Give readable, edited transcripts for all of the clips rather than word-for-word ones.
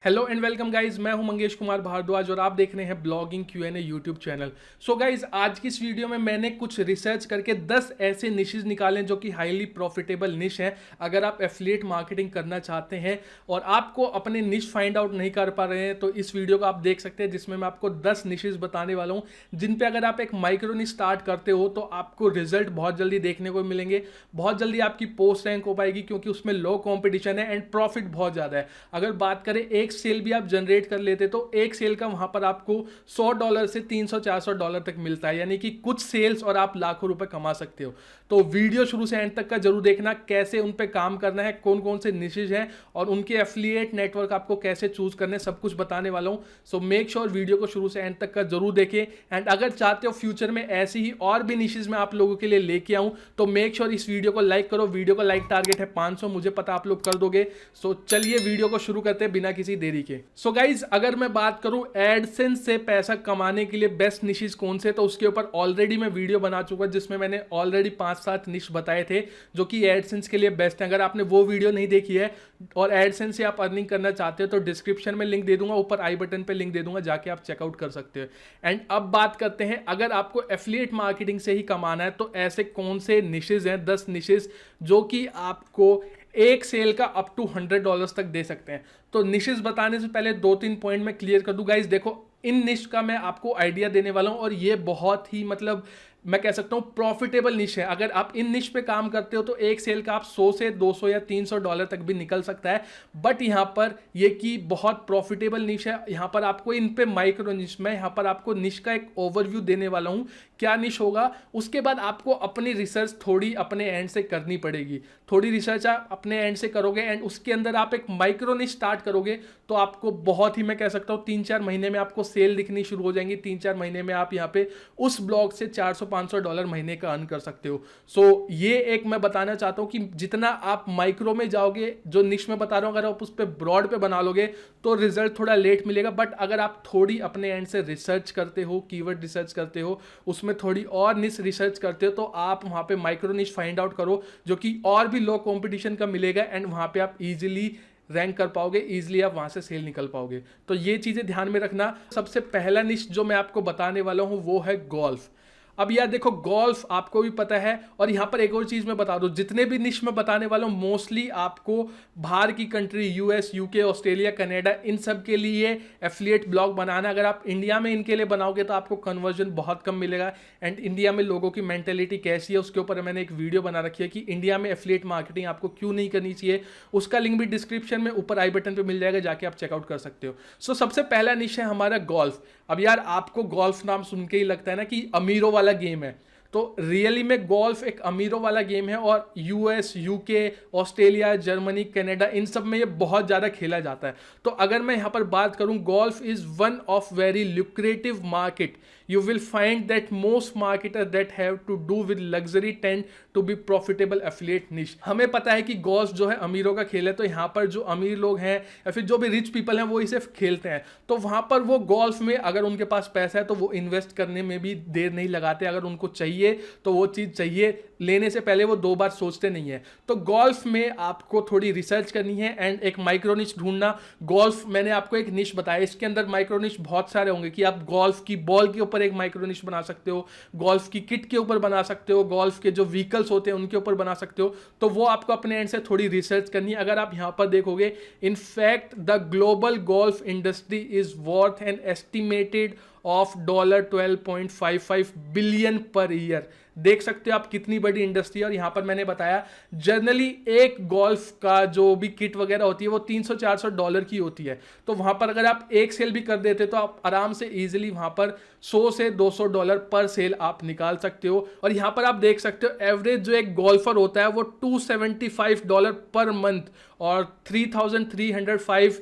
Hello and welcome guys, मैं हूं मंगेश कुमार भारद्वाज और आप देख रहे हैं blogging Q&A YouTube channel. So guys, आज की इस वीडियो में मैंने कुछ रिसर्च करके 10 ऐसे निशेज निकाले जो कि हाईली प्रॉफिटेबल निश हैं। अगर आप एफिलिएट मार्केटिंग करना चाहते हैं और आपको अपने निश फाइंड आउट नहीं कर पा रहे हैं तो इस वीडियो को आप देख सकते हैं, जिसमें मैं आपको 10 निशेज बताने वाला हूँ जिन पे अगर आप एक माइक्रो निश स्टार्ट करते हो तो आपको रिजल्ट बहुत जल्दी देखने को मिलेंगे। बहुत जल्दी आपकी पोस्ट रैंक हो पाएगी क्योंकि उसमें लो कॉम्पिटिशन है एंड प्रॉफिट बहुत ज़्यादा है। अगर बात करें एक सेल भी आप जनरेट कर लेते तो एक सेल का वहां पर आपको $100 से $300-400 तक मिलता है, यानी कि कुछ सेल्स और आप लाखों रुपए कमा सकते हो। तो वीडियो शुरू से एंड तक का जरूर देखना, कैसे उन पे काम करना है, कौन कौन से निशेज हैं और उनके एफिलिएट नेटवर्क आपको कैसे चूज करने, सब कुछ बताने वाला हूं। सो मेक श्योर वीडियो को शुरू से एंड तक का जरूर देखें। एंड अगर चाहते हो फ्यूचर में ऐसी ही और भी निशेज मैं आप लोगों के लिए लेके आऊं तो मेक श्योर इस वीडियो को लाइक करो। वीडियो का लाइक टारगेट है 500, मुझे पता आप लोग कर दोगे। सो चलिए वीडियो को शुरू करते हैं बिना किसी देरी के। सो गाइज, अगर मैं बात करूं एडसेंस से पैसा कमाने के लिए बेस्ट निशेज कौन से, तो उसके ऊपर ऑलरेडी मैं वीडियो बना चुका जिसमें मैंने ऑलरेडी 5-7 निश बताए थे जो कि एडसेंस के लिए बेस्ट है। अगर आपने वो वीडियो नहीं देखी है और एडसेंस से आप अर्निंग करना चाहते हो तो डिस्क्रिप्शन में लिंक दे दूंगा, ऊपर आई बटन पे लिंक दे दूंगा, जाके आप चेकआउट कर सकते हो। एंड अब बात करते हैं, अगर आपको एफिलिएट मार्केटिंग से ही कमाना है तो ऐसे कौन से निशेज हैं, 10 निशेज जो कि आपको एक सेल का अप टू $100 तक दे सकते हैं। तो निशेज बताने से पहले 2-3 पॉइंट मैं क्लियर कर दूं। गाइस देखो, इन निश का मैं आपको आइडिया देने वाला हूं और ये बहुत ही मैं कह सकता हूं प्रॉफिटेबल निश है। अगर आप इन निश पे काम करते हो तो एक सेल का आप 100 से 200 या $300 तक भी निकल सकता है। बट यहां पर ये कि बहुत प्रॉफिटेबल निश है। यहां पर आपको इन पे माइक्रो निश, मैं यहां पर आपको निश का एक ओवरव्यू देने वाला हूं क्या निश होगा। उसके बाद आपको अपनी रिसर्च थोड़ी अपने एंड से करनी पड़ेगी। थोड़ी रिसर्च आप अपने एंड से करोगे एंड उसके अंदर आप एक माइक्रो निश स्टार्ट करोगे तो आपको बहुत ही, मैं कह सकता हूं 3-4 महीने में आपको सेल दिखनी शुरू हो जाएंगी। 3-4 महीने में आप यहाँ पे उस ब्लॉग से $400-500 महीने का अर्न कर सकते हो। सो ये एक मैं बताना चाहता हूं कि जितना आप माइक्रो में जाओगे, जो निश में बता रहा हूं, अगर आप उस पर ब्रॉड पे बना लोगे तो रिजल्ट थोड़ा लेट मिलेगा। बट अगर आप थोड़ी अपने एंड से रिसर्च करते हो, कीवर्ड रिसर्च करते हो, उसमें थोड़ी और निश रिसर्च करते हो तो आप वहां पे माइक्रो निश फाइंड आउट करो जो कि और भी लो कंपटीशन का मिलेगा एंड वहां पे आप इजीली रैंक कर पाओगे, इजीली आप वहां से सेल निकल पाओगे। तो ये चीजें ध्यान में रखना। सबसे पहला निश जो मैं आपको बताने वाला हूं वो है गोल्फ। अब यार देखो, गोल्फ आपको भी पता है और यहां पर एक और चीज मैं बता दूं, जितने भी निश में बताने वाला हूं मोस्टली आपको बाहर की country, US, UK, Australia, Canada, इन सब के लिए एफिलिएट ब्लॉग बनाना। अगर आप इंडिया में इनके लिए बनाओगे तो आपको कन्वर्जन बहुत कम मिलेगा। एंड इंडिया में लोगों की मेंटेलिटी कैसी है उसके ऊपर मैंने एक वीडियो बना रखी है कि इंडिया में एफिलिएट मार्केटिंग आपको क्यों नहीं करनी चाहिए। उसका लिंक भी डिस्क्रिप्शन में ऊपर आई बटन पर मिल जाएगा, जाके आप चेकआउट कर सकते हो। सो सबसे पहला निश है हमारा गोल्फ। अब यार आपको गोल्फ नाम सुन के ही लगता है ना कि अमीरों वाला गेम है, तो रियली में गोल्फ एक अमीरों वाला गेम है और US, UK, Australia, Germany, Canada, इन सब में ये बहुत ज़्यादा खेला जाता है। तो अगर मैं यहाँ पर बात करूँ, golf is one of very lucrative market. You will find that most marketers that have to do with luxury tend to be profitable affiliate niche। हमें पता है कि गोल्फ जो है अमीरों का खेल है, तो यहाँ पर जो अमीर लोग हैं या फिर जो भी रिच पीपल हैं वो इसे खेलते हैं। तो वहाँ पर वो गोल्फ में अगर उनके पास पैसा है तो वो इन्वेस्ट करने में भी देर नहीं लगाते। अगर उनको चाहिए तो वो चीज़ चाहिए, लेने से पहले वो 2 बार सोचते नहीं है। तो गोल्फ में आपको थोड़ी रिसर्च करनी है एंड एक माइक्रो निश ढूंढना। गोल्फ मैंने आपको एक निश बताया, इसके अंदर माइक्रो निश बहुत सारे होंगे कि आप गोल्फ की बॉल के ऊपर एक माइक्रो निश बना सकते हो, गोल्फ की किट के ऊपर बना सकते हो, गोल्फ के जो व्हीकल्स होते हैं उनके ऊपर बना सकते हो। तो वो आपको अपने एंड से थोड़ी रिसर्च करनी है। अगर आप यहां पर देखोगे, in fact the global golf industry is worth an estimated of $12.55 billion per year. देख सकते हो आप कितनी बड़ी इंडस्ट्री है। और यहां पर मैंने बताया जनरली एक गोल्फ का जो भी किट वगैरह होती है वो $300-400 की होती है। तो वहां पर अगर आप एक सेल भी कर देते तो आप आराम से इजीली वहां पर $100 से $200 पर सेल आप निकाल सकते हो। और यहां पर आप देख सकते हो एवरेज जो एक गोल्फर होता है वो $275 पर मंथ और $3,305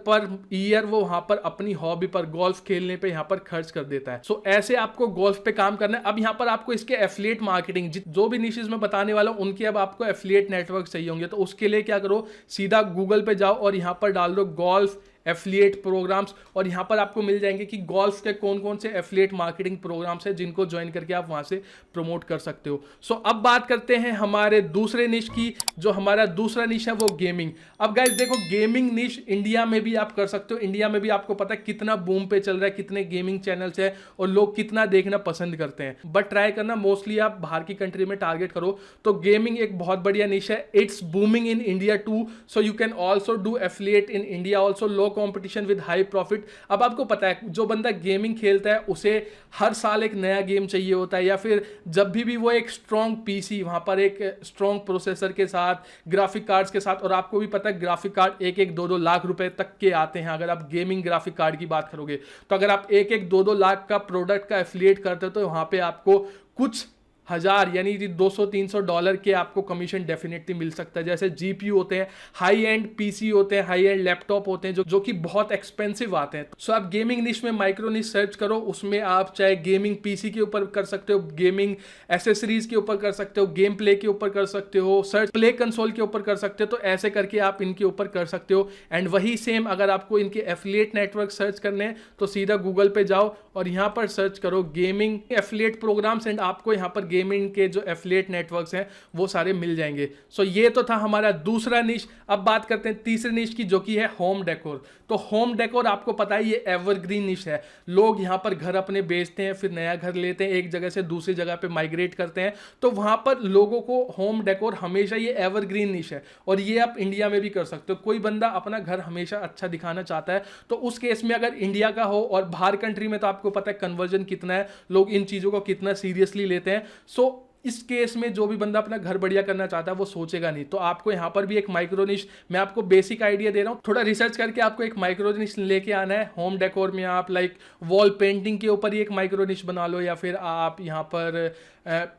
पर ईयर वो वहां पर अपनी हॉबी पर, गोल्फ खेलने पे यहां पर खर्च कर देता है। सो ऐसे आपको गोल्फ पे काम करना है। अब यहां पर आपको इसके एफिलिएट मार्केटिंग, जो भी निशेज में बताने वाला हूं उनके अब आपको एफिलिएट नेटवर्क चाहिए होंगे। तो उसके लिए क्या करो, सीधा गूगल पे जाओ और यहां पर डाल दो गोल्फ एफिलिएट प्रोग्राम्स, और यहाँ पर आपको मिल जाएंगे कि गोल्फ के कौन कौन से एफिलिएट मार्केटिंग प्रोग्राम्स हैं जिनको ज्वाइन करके आप वहाँ से प्रमोट कर सकते हो। सो अब बात करते हैं हमारे दूसरे निश की। जो हमारा दूसरा निश है वो गेमिंग। अब गाइस देखो, गेमिंग निश इंडिया में भी आप कर सकते हो। इंडिया में भी आपको पता है कितना बूम पे चल रहा है, कितने गेमिंग चैनल्स है और लोग कितना देखना पसंद करते हैं। बट ट्राई करना मोस्टली आप बाहर की कंट्री में टारगेट करो। तो गेमिंग एक बहुत बढ़िया निश है। It's booming in India too, so you can also do affiliate in India also. Low competition with high profit. अब आपको पता है जो बंदा गेमिंग खेलता है उसे हर साल एक नया गेम चाहिए होता है, या फिर जब भी वो एक स्ट्रॉन्ग पीसी, वहां पर एक स्ट्रॉन्ग प्रोसेसर के साथ, ग्राफिक कार्ड्स के साथ, और आपको भी पता है ग्राफिक कार्ड 1-2 लाख रुपए तक के आते हैं अगर आप गेमिंग ग्राफिक कार्ड की बात करोगे। तो अगर आप 1-2 लाख का प्रोडक्ट का एफिलिएट करते हो तो वहां पे आपको कुछ हजार यानी $200-300 के आपको कमीशन डेफिनेटली मिल सकता है। जैसे जीपीयू होते हैं, हाई एंड पीसी होते हैं, हाई एंड लैपटॉप होते हैं जो कि बहुत एक्सपेंसिव आते हैं। सो आप गेमिंग निश में माइक्रो निश सर्च करो, उसमें आप चाहे गेमिंग पीसी के ऊपर कर सकते हो, गेमिंग एसेसरीज के ऊपर कर सकते हो, गेम प्ले के ऊपर कर सकते हो, सर्च प्ले कंसोल के ऊपर कर सकते हो। तो ऐसे करके आप इनके ऊपर कर सकते हो। एंड वही सेम अगर आपको इनके एफिलिएट नेटवर्क सर्च करने हैं तो सीधा गूगल पे जाओ और यहाँ पर सर्च करो गेमिंग एफिलिएट प्रोग्राम्स, एंड आपको यहाँ पर गेमिंग के जो एफिलिएट नेटवर्क्स हैं वो सारे मिल जाएंगे। सो ये तो था हमारा दूसरा निश। अब बात करते हैं तीसरे निश की, जो कि है होम डेकोर। तो होम डेकोर आपको पता है ये एवरग्रीन निश है। लोग यहाँ पर घर अपने बेचते हैं, फिर नया घर लेते हैं, एक जगह से दूसरी जगह पे माइग्रेट करते हैं। तो वहां पर लोगों को होम डेकोर हमेशा ये एवरग्रीन निश है, और ये आप इंडिया में भी कर सकते हो। कोई बंदा अपना घर हमेशा अच्छा दिखाना चाहता है तो उस केस में अगर इंडिया का हो, और बाहर कंट्री में तो आपको पता है कन्वर्जन कितना है, लोग इन चीजों को कितना सीरियसली लेते हैं। सो इस केस में जो भी बंदा अपना घर बढ़िया करना चाहता है वो सोचेगा नहीं। तो आपको यहां पर भी एक माइक्रो निश, मैं आपको बेसिक आइडिया दे रहा हूं, थोड़ा रिसर्च करके आपको एक माइक्रो निश लेके आना है। होम डेकोर में आप लाइक वॉल पेंटिंग के ऊपर ही एक माइक्रो निश बना लो, या फिर आप यहां पर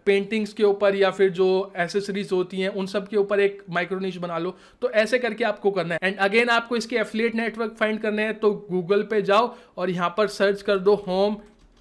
पेंटिंग्स के ऊपर, या फिर जो एसेसरीज होती हैं उन सब के ऊपर एक माइक्रो निश बना लो। तो ऐसे करके आपको करना है। एंड अगेन आपको इसके एफिलिएट नेटवर्क फाइंड करने हैं, तो गूगल पे जाओ और यहां पर सर्च कर दो होम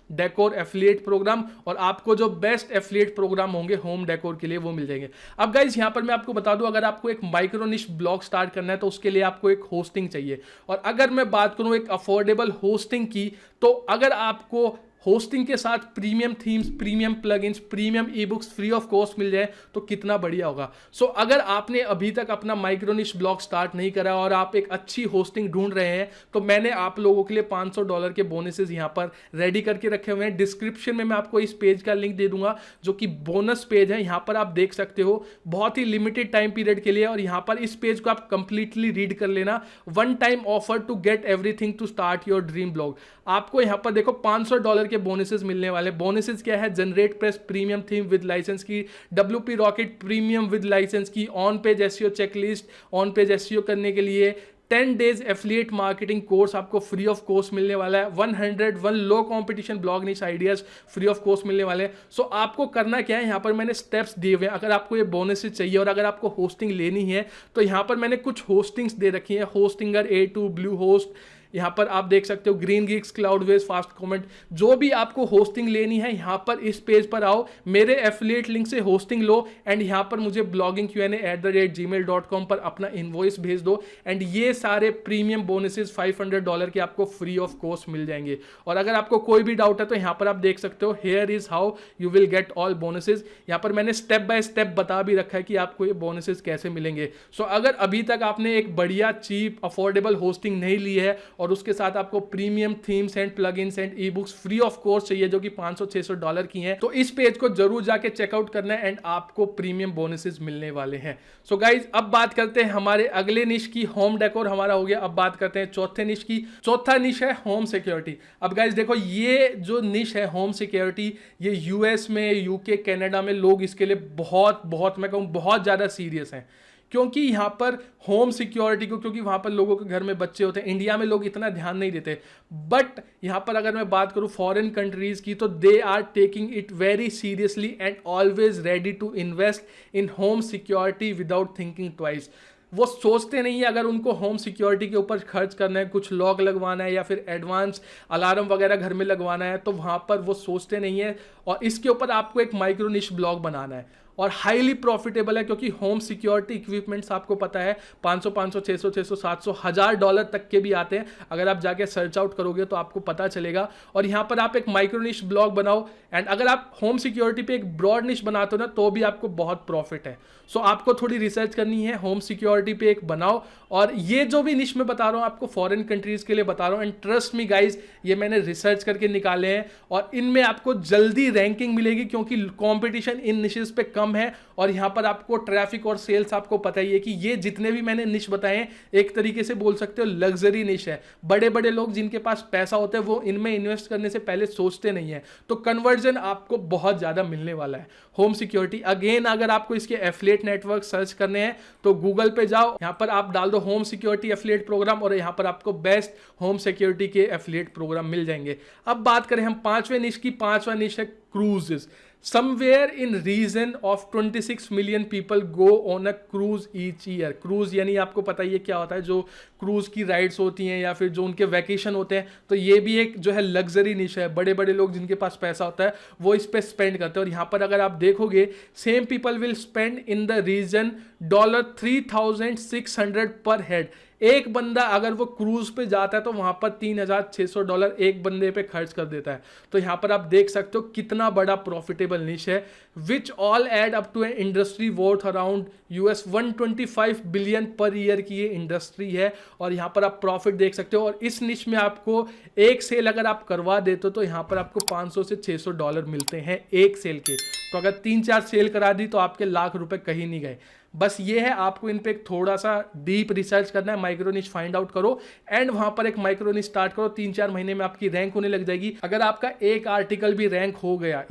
डेकोर एफिलिएट प्रोग्राम, और आपको जो बेस्ट एफिलिएट प्रोग्राम होंगे होम डेकोर के लिए वो मिल जाएंगे। अब गाइज यहाँ पर मैं आपको बता दूं, अगर आपको एक माइक्रो निश ब्लॉग स्टार्ट करना है तो उसके लिए आपको एक होस्टिंग चाहिए। और अगर मैं बात करूं एक अफोर्डेबल होस्टिंग की, तो अगर आपको होस्टिंग के साथ premium themes, premium plugins, premium e books free of cost मिल जाए तो कितना बढ़िया होगा। सो अगर आपने अभी तक अपना माइक्रो निश ब्लॉग स्टार्ट नहीं करा और आप एक अच्छी होस्टिंग ढूंढ रहे हैं, तो मैंने आप लोगों के लिए $500 के बोनसेस यहां पर रेडी करके रखे हुए हैं। डिस्क्रिप्शन में मैं आपको इस पेज का लिंक दे दूंगा जो कि बोनस पेज है। यहां पर आप देख सकते हो, बहुत ही लिमिटेड टाइम पीरियड के लिए, और यहां पर इस पेज को आप कंप्लीटली रीड कर लेना। One time offer to get everything to start your dream blog. आपको यहां पर देखो $500 के बोनसेस मिलने वाले। बोनसेस क्या है? GeneratePress premium theme with license की, WP Rocket premium with license की, on page SEO checklist, on page SEO करने के लिए 10 डेज एफिलिएट मार्केटिंग कोर्स आपको फ्री ऑफ कॉस्ट मिलने वाला है। 101 low competition blog niche ideas free of cost मिलने वाले हैं। सो आपको करना क्या है, यहाँ पर मैंने स्टेप्स दिए हुए हैं। अगर आपको ये बोनसेस चाहिए और अगर आपको होस्टिंग लेनी है तो यहाँ पर मैंने कुछ होस्टिंग्स दे रखी है। होस्टिंगर A2, ब्लू होस्ट, यहाँ पर आप देख सकते हो green gigs, Cloudways, fast comment. जो भी आपको होस्टिंग लेनी है यहाँ पर इस पेज पर आओ, मेरे एफिलिएट लिंक से होस्टिंग लो, एंड यहाँ पर मुझे bloggingqa@gmail.com पर अपना इनवॉइस भेज दो। एंड ये सारे प्रीमियम बोनसेस $500 के आपको फ्री ऑफ कॉस्ट मिल जाएंगे। और अगर आपको कोई भी डाउट है तो यहाँ पर आप देख सकते हो, here is how you will get all bonuses. यहाँ पर मैंने स्टेप बाय स्टेप बता भी रखा है कि आपको ये बोनसेस कैसे मिलेंगे। सो अगर अभी तक आपने एक बढ़िया चीप अफोर्डेबल होस्टिंग नहीं ली है और उसके साथ आपको premium themes and plugins and E books free of course चाहिए जो कि $500-600 की हैं, तो इस पेज को जरूर जाके चेकआउट करना है, एंड आपको प्रीमियम बोनसेस मिलने वाले हैं। सो गाइज, अब बात करते हैं हमारे अगले निश की। होम डेकोर हमारा हो गया। अब बात करते हैं चौथे निश की। चौथा निश है होम सिक्योरिटी। अब गाइज देखो, ये जो निश है होम सिक्योरिटी, ये यूएस में, यूके, कनाडा में लोग इसके लिए बहुत मैं कहूँ बहुत ज्यादा सीरियस हैं। क्योंकि यहाँ पर होम सिक्योरिटी को, क्योंकि वहाँ पर लोगों के घर में बच्चे होते हैं, इंडिया में लोग इतना ध्यान नहीं देते। बट यहाँ पर अगर मैं बात करूँ फॉरेन कंट्रीज की, तो they are taking it very seriously and always ready to invest in home security without thinking twice. वो सोचते नहीं है अगर उनको होम सिक्योरिटी के ऊपर खर्च करना है, कुछ लॉक लगवाना है या फिर एडवांस अलार्म वगैरह घर में लगवाना है, तो वहाँ पर वो सोचते नहीं है। और इसके ऊपर आपको एक माइक्रो निश ब्लॉग बनाना है। और हाईली प्रॉफिटेबल है, क्योंकि होम सिक्योरिटी इक्विपमेंट्स आपको पता है 500 500 600 600 700 $1000 तक के भी आते हैं। अगर आप जाके सर्च आउट करोगे तो आपको पता चलेगा। और यहाँ पर आप एक माइक्रो निश ब्लॉग बनाओ, एंड अगर आप होम सिक्योरिटी पे एक ब्रॉड निश बनाते हो ना तो भी आपको बहुत प्रॉफिट है। सो आपको थोड़ी रिसर्च करनी है, होम सिक्योरिटी पे एक बनाओ। और ये जो भी निश मैं बता रहा हूँ आपको फॉरेन कंट्रीज के लिए बता रहा हूँ, एंड ट्रस्ट मी गाइज ये मैंने रिसर्च करके निकाले हैं और इनमें आपको जल्दी रैंकिंग मिलेगी, क्योंकि कंपटीशन इन निशेस पे कम है। और यहाँ पर आपको ट्रैफिक और सेल्स आपको पता ही है कि ये जितने भी मैंने निश बताए हैं एक तरीके से बोल सकते हो लग्जरी निश है। बड़े बड़े लोग जिनके पास पैसा होता है वो इनमें इन्वेस्ट करने से पहले सोचते नहीं है, तो कन्वर्जन आपको बहुत ज्यादा मिलने वाला है। होम सिक्योरिटी अगेन, अगर आपको इसके एफिलिएट नेटवर्क सर्च करने हैं तो गूगल पे जाओ, यहाँ पर आप डाल दो होम सिक्योरिटी एफिलिएट प्रोग्राम और यहाँ पर आपको बेस्ट होम सिक्योरिटी के एफिलिएट प्रोग्राम मिल जाएंगे। अब बात करें हम पांचवें निश की। पांचवा निश है cruises. Somewhere in region of 26 million people go on a cruise each year. Cruise यानी आपको पता ही है क्या होता है, जो क्रूज की राइड्स होती हैं या फिर जो उनके वैकेशन होते हैं। तो ये भी एक जो है लग्जरी निश है। बड़े बड़े लोग जिनके पास पैसा होता है वो इस पे स्पेंड करते हैं। और यहाँ पर अगर आप देखोगे same people will spend in the region $3600 per head. एक बंदा अगर वो क्रूज पे जाता है तो वहां पर $3600 एक बंदे पे खर्च कर देता है। तो यहां पर आप देख सकते हो कितना बड़ा प्रॉफिटेबल निश है, which all add up to an industry worth around $125 billion per year की ये इंडस्ट्री है। और यहां पर आप प्रॉफिट देख सकते हो। और इस निश में आपको एक सेल अगर आप करवा देते हो तो यहां पर आपको $500 से $600 मिलते हैं एक सेल के। तो अगर 3-4 सेल करा दी तो आपके लाख रुपए कहीं नहीं गए। बस ये है, आपको इन पे थोड़ा सा डीप रिसर्च करना है, माइक्रो निश फाइंड आउट करो एंड वहां पर एक माइक्रो निश स्टार्ट करो। 3-4 महीने में आपकी रैंक होने लग जाएगी। अगर आपका एक आर्टिकल भी रैंक हो गया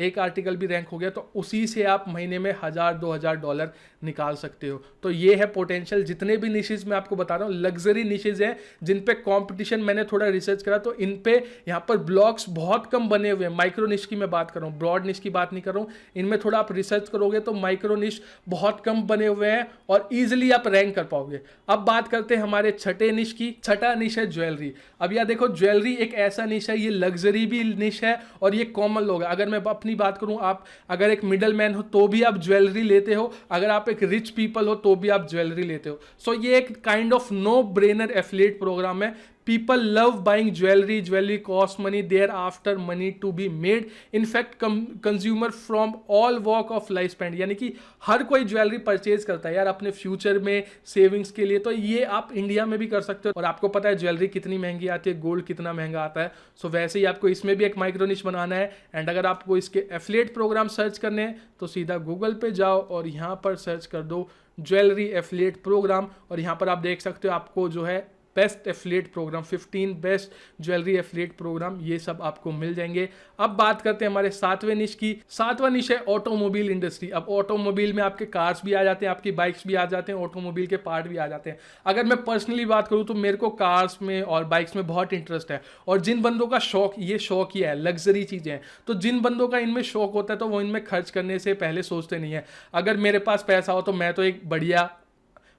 तो उसी से आप महीने में $1000-2000 निकाल सकते हो। तो ये है पोटेंशियल। जितने भी निशेज मैं आपको बता रहा हूँ लग्जरी निशेज हैं जिन पे कंपटीशन, मैंने थोड़ा रिसर्च करा तो इन पे यहाँ पर ब्लॉग्स बहुत कम बने हुए हैं। माइक्रो निश की मैं बात कर रहा हूँ, ब्रॉड निश की बात नहीं कर रहा हूँ। इनमें थोड़ा आप रिसर्च करोगे तो माइक्रो निश बहुत कम बने हुए हैं और इजीली आप रैंक कर पाओगे। अब बात करते हैं हमारे छठे निश की। छठा निश है ज्वेलरी। अब यार देखो, ज्वेलरी एक ऐसा निश है, ये लग्जरी भी निश है और ये कॉमन लोग है। अगर मैं अपनी बात करूं, आप अगर एक मिडल मैन हो तो भी आप ज्वेलरी लेते हो, अगर आप एक रिच पीपल हो तो भी आप ज्वेलरी लेते हो। सो ये एक kind of no brainer affiliate program है। People love buying jewelry. Jewelry costs money. Thereafter money to be made. In fact, consumer from all walk of life spend. यानी कि हर कोई ज्वेलरी परचेज करता है यार अपने फ्यूचर में सेविंग्स के लिए। तो ये आप इंडिया में भी कर सकते हो। और आपको पता है ज्वेलरी कितनी महंगी आती है, गोल्ड कितना महंगा आता है। सो वैसे ही आपको इसमें भी एक माइक्रो निश बनाना है। एंड अगर आपको इसके एफिलिएट प्रोग्राम सर्च करने हैं तो सीधा गूगल पे जाओ और यहाँ पर सर्च कर दो ज्वेलरी एफिलिएट प्रोग्राम। और यहाँ पर आप देख सकते हो आपको जो है best affiliate program, 15 best jewellery affiliate program, ये सब आपको मिल जाएंगे। अब बात करते हैं हमारे सातवें निश की। सातवां निश है ऑटोमोबाइल इंडस्ट्री। अब ऑटोमोबाइल में आपके कार्स भी आ जाते हैं, आपकी बाइक्स भी आ जाते हैं, ऑटोमोबाइल के पार्ट भी आ जाते हैं। अगर मैं पर्सनली बात करूं तो मेरे को कार्स में और बाइक्स में बहुत इंटरेस्ट है। और जिन बंदों का शौक, ये शौक ही है, लग्जरी चीजें हैं, तो जिन बंदों का इनमें शौक होता है तो वो इनमें खर्च करने से पहले सोचते नहीं है। अगर मेरे पास पैसा हो तो मैं तो एक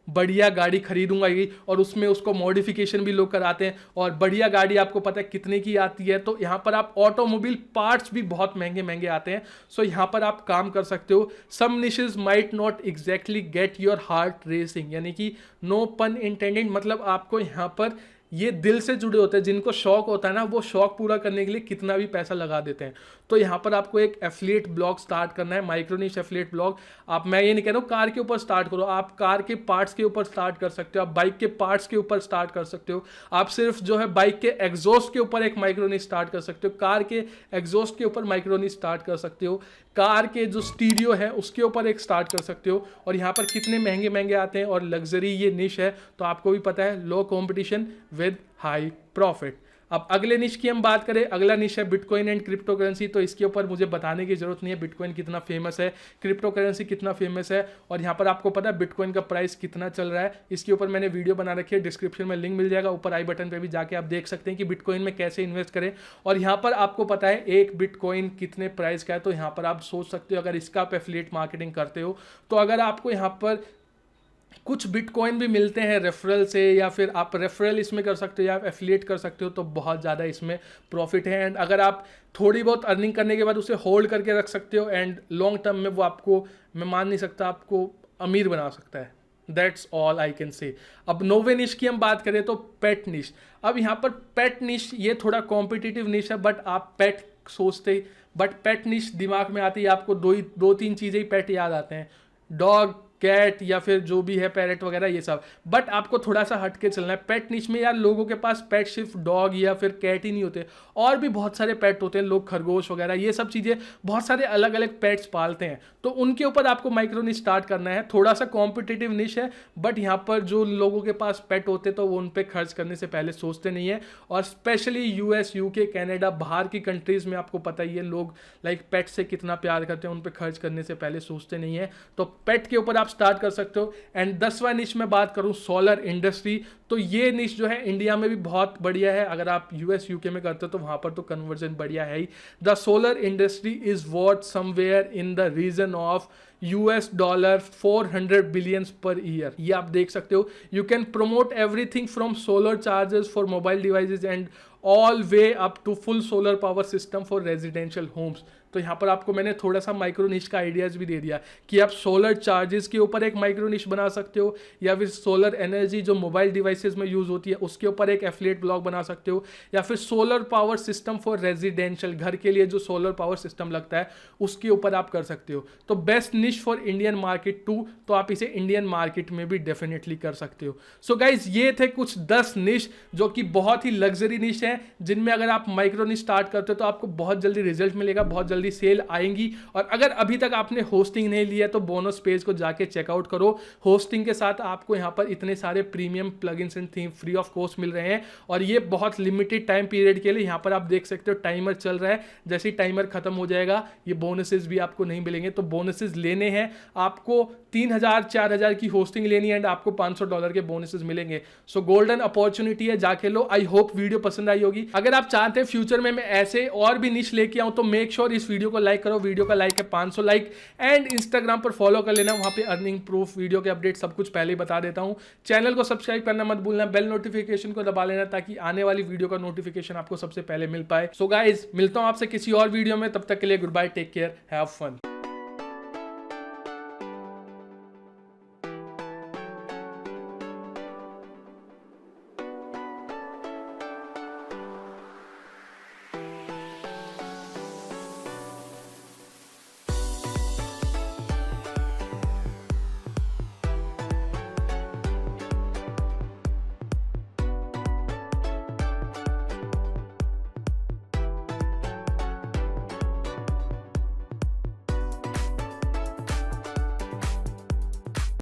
बढ़िया गाड़ी खरीदूंगा ही, और उसमें उसको मॉडिफिकेशन भी लोग कराते हैं। और बढ़िया गाड़ी आपको पता है कितने की आती है। तो यहाँ पर आप ऑटोमोबाइल पार्ट्स भी बहुत महंगे महंगे आते हैं। सो यहाँ पर आप काम कर सकते हो। Some niches might not exactly get your heart racing, यानी कि नो पन इंटेंडेड, मतलब आपको यहाँ पर ये दिल से जुड़े होते हैं। जिनको शौक होता है ना, वो शौक पूरा करने के लिए कितना भी पैसा लगा देते हैं। तो यहाँ पर आपको एक एफिलिएट ब्लॉग स्टार्ट करना है, माइक्रो निश एफिलिएट ब्लॉग। आप, मैं ये नहीं कह रहा हूँ कार के ऊपर स्टार्ट करो, आप कार के पार्ट्स के ऊपर स्टार्ट कर सकते हो, आप बाइक के पार्ट्स के ऊपर स्टार्ट कर सकते हो, आप सिर्फ जो है बाइक के एग्जॉस्ट के ऊपर एक माइक्रो निश स्टार्ट कर सकते हो, कार के एग्जॉस्ट के ऊपर माइक्रो निश स्टार्ट कर सकते हो, कार के जो स्टीरियो है उसके ऊपर एक स्टार्ट कर सकते हो। और यहाँ पर कितने महंगे महंगे आते हैं और लग्जरी ये निश है, तो आपको भी पता है, लो कॉम्पिटिशन विद हाई प्रॉफिट। अब अगले निश की हम बात करें, अगला निश है बिटकॉइन एंड क्रिप्टो करेंसी। तो इसके ऊपर मुझे बताने की जरूरत नहीं है बिटकॉइन कितना फेमस है, क्रिप्टो करेंसी कितना फेमस है, और यहाँ पर आपको पता है बिटकॉइन का प्राइस कितना चल रहा है। इसके ऊपर मैंने वीडियो बना रखी है, डिस्क्रिप्शन में लिंक मिल जाएगा, ऊपर आई बटन पे भी जाके आप देख सकते हैं कि बिटकॉइन में कैसे इन्वेस्ट करें। और यहाँ पर आपको पता है एक बिटकॉइन कितने प्राइस का है। तो यहाँ पर आप सोच सकते हो, अगर इसका आप एफिलिएट मार्केटिंग करते हो तो अगर आपको यहाँ पर कुछ बिटकॉइन भी मिलते हैं रेफरल से, या फिर आप रेफरल इसमें कर सकते हो या आप एफिलिएट कर सकते हो, तो बहुत ज़्यादा इसमें प्रॉफिट है। एंड अगर आप थोड़ी बहुत अर्निंग करने के बाद उसे होल्ड करके रख सकते हो, एंड लॉन्ग टर्म में वो आपको, मैं मान नहीं सकता, आपको अमीर बना सकता है। That's all I can say. अब नौवे निश की हम बात करें तो पेट निश। अब यहाँ पर पेट निश ये थोड़ा कॉम्पिटिटिव निश है, बट आप पेट सोचते, बट पेट निश दिमाग में आती है आपको दो तीन चीज़ें ही पेट याद आते हैं, डॉग, कैट, या फिर जो भी है पैरेट वगैरह ये सब। बट आपको थोड़ा सा हट के चलना है। पेट निश में यार लोगों के पास पेट सिर्फ डॉग या फिर कैट ही नहीं होते, और भी बहुत सारे पेट होते हैं, लोग खरगोश वगैरह ये सब चीज़ें, बहुत सारे अलग अलग पेट्स पालते हैं। तो उनके ऊपर आपको माइक्रो निश स्टार्ट करना है। थोड़ा सा कॉम्पिटिटिव निश है, बट यहाँ पर जो लोगों के पास पेट होते तो वो उन पर खर्च करने से पहले सोचते नहीं है। और स्पेशली यूएस, यूके, कनाडा, बाहर की कंट्रीज में आपको पता ही है लोग लाइक पेट से कितना प्यार करते हैं, उन पर खर्च करने से पहले सोचते नहीं है। तो पेट के ऊपर आप स्टार्ट कर सकते हो। एंड 10वां निश में बात करूं सोलर इंडस्ट्री, तो ये निश जो है इंडिया में भी बहुत बढ़िया है। अगर आप यूएस यूके में करते हो तो वहां पर तो कन्वर्जन बढ़िया है ही। The solar industry is worth somewhere in the region of $400 billion per year. ये आप देख सकते हो। You can promote everything from solar chargers for mobile devices and all way up to full solar power system for residential homes. तो यहाँ पर आपको मैंने थोड़ा सा माइक्रो निश का आइडियाज भी दे दिया कि आप सोलर चार्जेस के ऊपर एक माइक्रो निश बना सकते हो, या फिर सोलर एनर्जी जो मोबाइल डिवाइसेस में यूज होती है उसके ऊपर एक एफिलिएट ब्लॉग बना सकते हो, या फिर solar power system for residential, घर के लिए जो सोलर पावर सिस्टम लगता है उसके ऊपर आप कर सकते हो। तो बेस्ट निश फॉर इंडियन मार्केट टू, तो आप इसे इंडियन मार्केट में भी डेफिनेटली कर सकते हो। सो गाइज ये थे कुछ 10 निश जो कि बहुत ही लग्जरी निश है, जिनमें अगर आप माइक्रो निश स्टार्ट करते हो तो आपको बहुत जल्दी रिजल्ट मिलेगा, बहुत जल्दी सेल आएंगी। और अगर अभी तक आपने होस्टिंग नहीं लिया तो बोनस पेज को जाके चेकआउट करो। होस्टिंग के साथ आपको यहाँ पर इतने सारे premium plugins and theme free of cost मिल रहे हैं, और ये बहुत लिमिटेड टाइम पीरियड के लिए। यहाँ पर आप देख सकते हो टाइमर चल रहा है, जैसे ही टाइमर खत्म हो जाएगा ये बोनसेस भी आपको नहीं मिलेंगे। तो बोनसेस लेने हैं आपको, 3000 4000 की होस्टिंग लेनी है एंड आपको $500 के बोनसेस मिलेंगे। सो गोल्डन अपॉर्चुनिटी है, जाके लो। आई होप वीडियो पसंद आई होगी। अगर आप चाहते हैं फ्यूचर में मैं ऐसे और भी निश लेके आऊं तो मेक श्योर इस वीडियो को लाइक करो। वीडियो का लाइक है 500 लाइक, एंड इंस्टाग्राम पर फॉलो कर लेना, वहां पे अर्निंग प्रूफ, वीडियो के अपडेट सब कुछ पहले ही बता देता हूं। चैनल को सब्सक्राइब करना मत भूलना, बेल नोटिफिकेशन को दबा लेना ताकि आने वाली वीडियो का नोटिफिकेशन आपको सबसे पहले मिल पाए। सो गाइज मिलता हूं आपसे किसी और वीडियो में, तब तक के लिए goodbye, take care, have fun.